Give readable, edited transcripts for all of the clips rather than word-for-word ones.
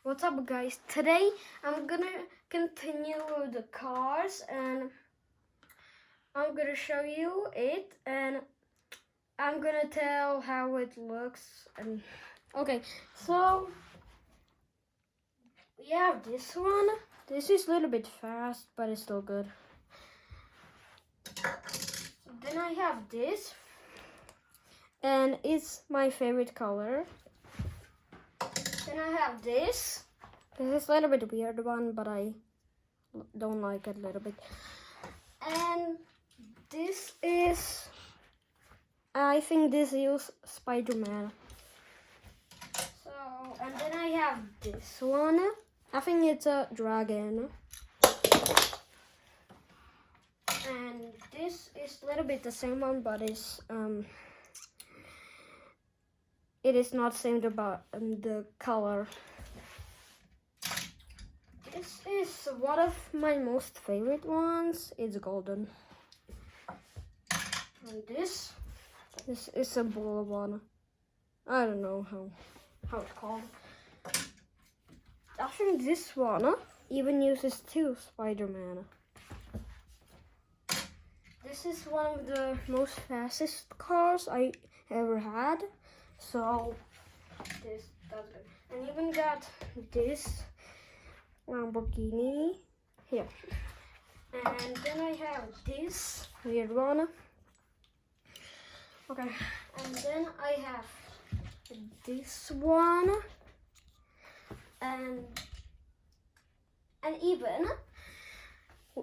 What's up, guys? Today I'm gonna continue with the cars and I'm gonna show you it and I'm gonna tell how it looks. And okay, so we have this one. This is a little bit fast, but it's still good. Then I have this, and it's my favorite color. Then I have this. This is a little bit weird one, but I don't like it a little bit. And this is, I think this is Spider-Man. So, and then I have this one. I think it's a dragon. And this is a little bit the same one, but it is not same about the color. This is one of my most favorite ones. It's golden. And this is a blue one. I don't know how it's called. I think this one even uses two Spider-Man. This is one of the most fastest cars I ever had. So that's good. And even got this Lamborghini here. And then I have this weird one. Okay, and then I have this one. And even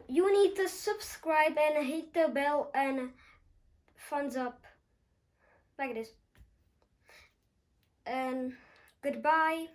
you need to subscribe and hit the bell and thumbs up like this. And goodbye.